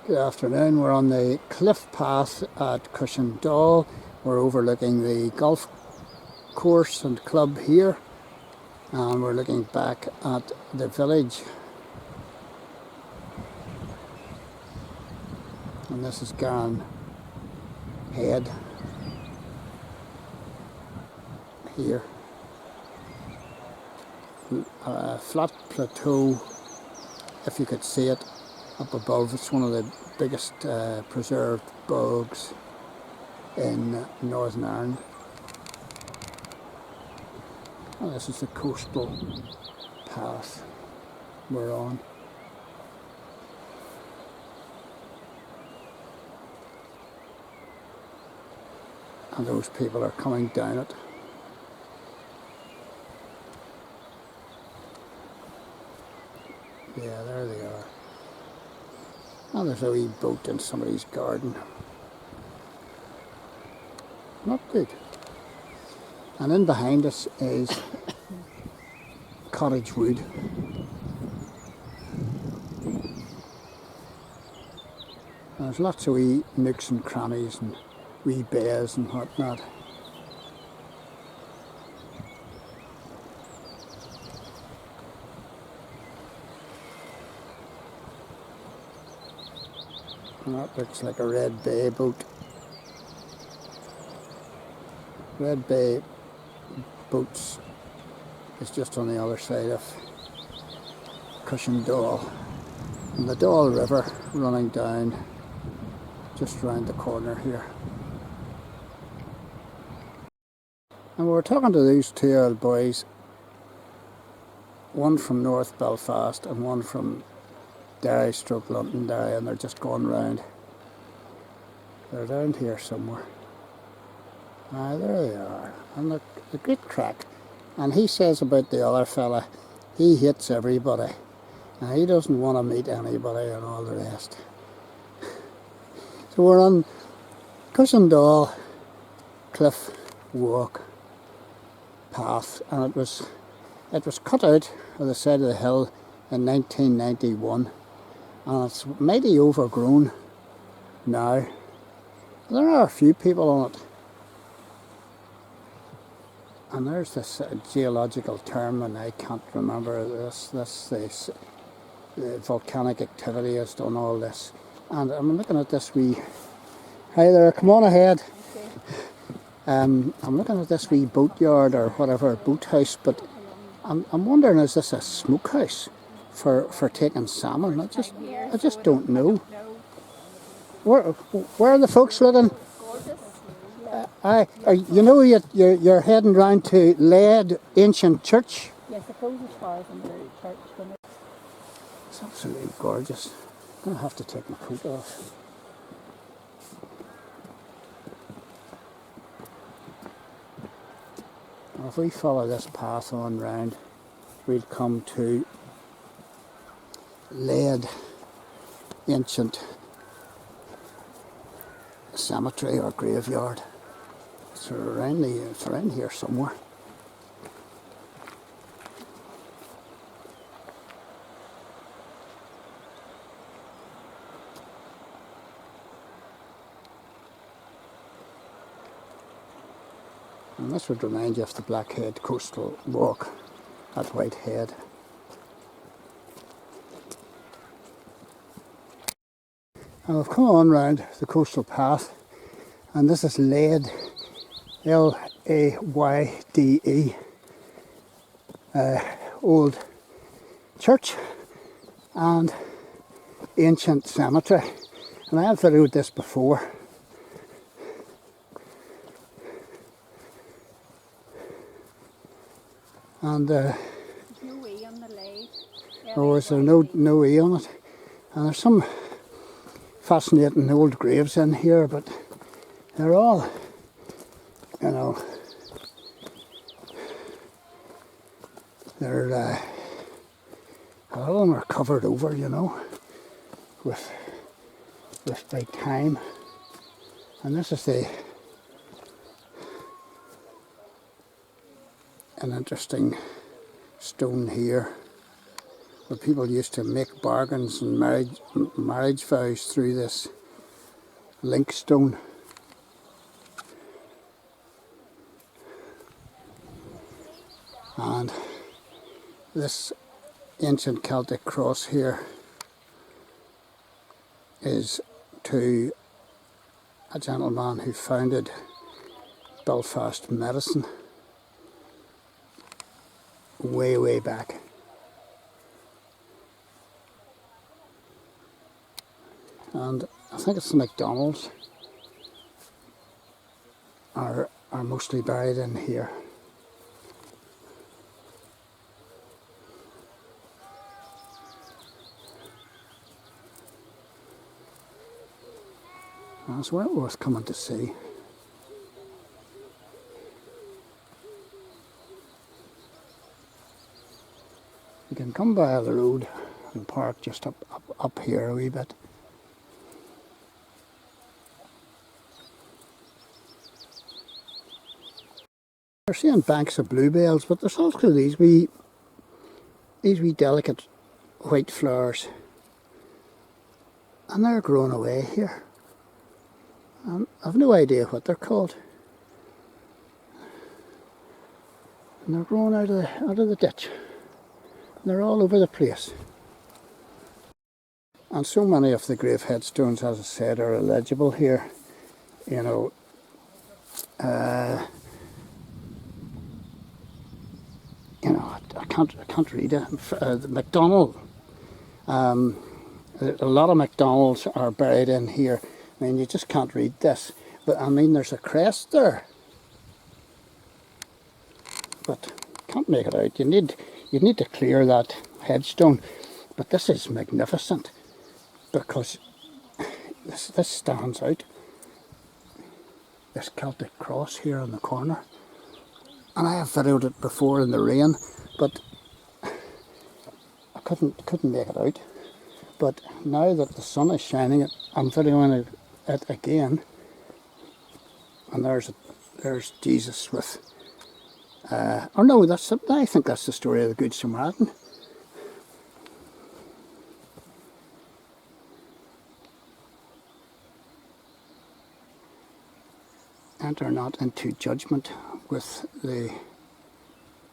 Good afternoon. We're on the cliff path at Cushendall. We're overlooking the golf course and club here, and we're looking back at the village. And this is Garran Head here. A flat plateau, if you could see it up above. It's one of the biggest preserved bogs in Northern Ireland. And this is the coastal path we're on. And those people are coming down it. Yeah, there they are. And there's a wee boat in somebody's garden. Not good. And in behind us is cottage wood. And there's lots of wee nooks and crannies and wee bays and whatnot. And that looks like a Red Bay boat. Red Bay boats is just on the other side of Cushendall. And the Dall River running down just round the corner here. And we were talking to these two old boys, one from North Belfast and one from Derry / Londonderry, and they're just going round. They're down here somewhere. Ah, there they are. And look, a great crack. And he says about the other fella, he hates everybody. And he doesn't want to meet anybody and all the rest. So we're on Cushendall Cliff Walk path, and it was cut out of the side of the hill in 1991. And it's mighty overgrown now. There are a few people on it. And there's this geological term, and I can't remember this. The volcanic activity has done all this. And I'm looking at this wee... Hi there, come on ahead. Okay. I'm looking at this wee boatyard or whatever, boathouse, but I'm wondering, is this a smokehouse for taking salmon? I just don't know. Where are the folks living? You know you're heading round to Lead Ancient Church? Yes, I suppose as far as in the church. It's absolutely gorgeous. I'm going to have to take my coat off. Well, if we follow this path on round, we'll come to Lead Ancient Cemetery or Graveyard. It's around here somewhere. And this would remind you of the Blackhead Coastal Walk at Whitehead. And we've come on round the coastal path, and this is Lead, L-A-Y-D-E, old church and ancient cemetery. And I have videoed this before. And there's no E on the Lead. oh, is there no E on it? And there's some fascinating old graves in here, but they're all, you know, they're a lot of them are covered over, you know, with by time. And this is an interesting stone here where people used to make bargains and marriage vows through this link stone. And this ancient Celtic cross here is to a gentleman who founded Belfast medicine way back. And I think it's the MacDonnells are mostly buried in here. That's well worth coming to see. You can come by the road and park just up here a wee bit. We're seeing banks of bluebells, but there's also these wee delicate white flowers, and they're growing away here. I've no idea what they're called, and they're growing out of the ditch. And they're all over the place. And so many of the grave headstones, as I said, are illegible here. You know, I can't read it. The MacDonnell, a lot of MacDonnells are buried in here. I mean, you just can't read this. But I mean, there's a crest there, but can't make it out. You need to clear that headstone. But this is magnificent because this stands out. This Celtic cross here in the corner. And I have videoed it before in the rain, but I couldn't make it out. But now that the sun is shining, I'm videoing it again. And there's Jesus with, or no, I think that's the story of the Good Samaritan. Enter not into judgment with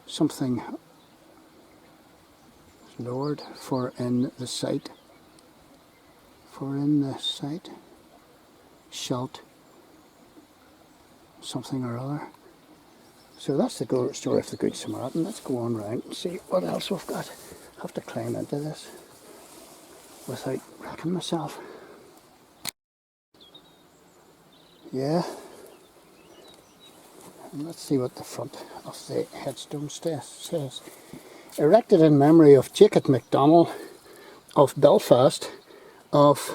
something Lord, for in the sight shalt something or other. So that's the story of the Good Samaritan. Let's go on round and see what else we've got. I have to climb into this without wrecking myself. Yeah. And let's see what the front of the headstone says. Erected in memory of Jacob MacDonnell of Belfast of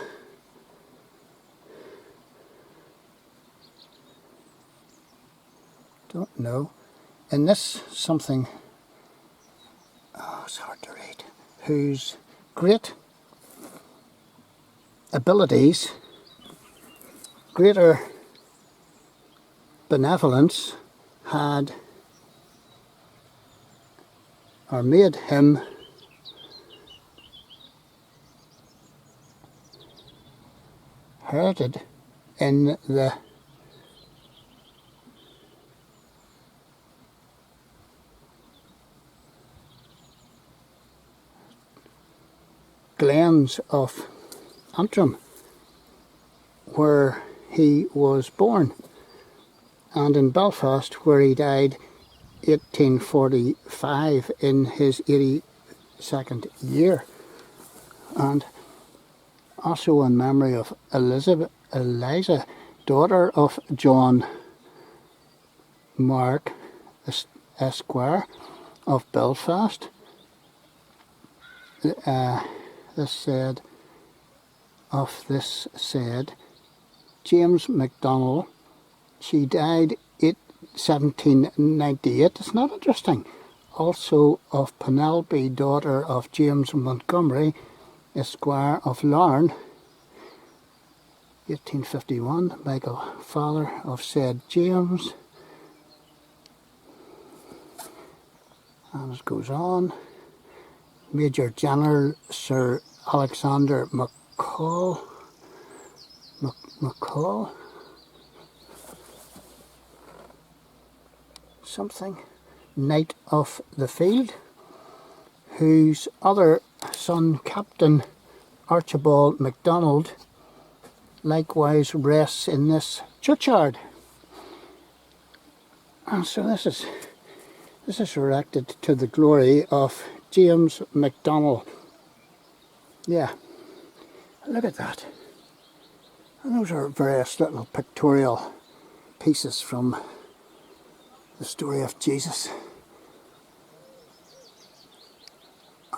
don't know. In this something, it's hard to read, whose great abilities, greater benevolence had or made him heralded in the glens of Antrim, where he was born, and in Belfast, where he died 1845 in his 82nd year, and also in memory of Eliza, daughter of John Mark, Esquire of Belfast. This said James MacDonnell. She died 1798. It's not interesting. Also of Penelope, daughter of James Montgomery, Esquire of Larne, 1851. Michael, father of said James. And it goes on. Major General Sir Alexander McCall, something, Knight of the Field, whose other son, Captain Archibald MacDonald, likewise rests in this churchyard. And so this is erected to the glory of James MacDonnell. Yeah, look at that. And those are various little pictorial pieces from the story of Jesus.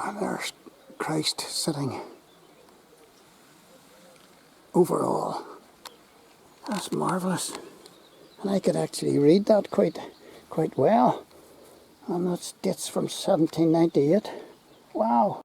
And there's Christ sitting over all. That's marvellous. And I could actually read that quite well. And that's dates from 1798. Wow.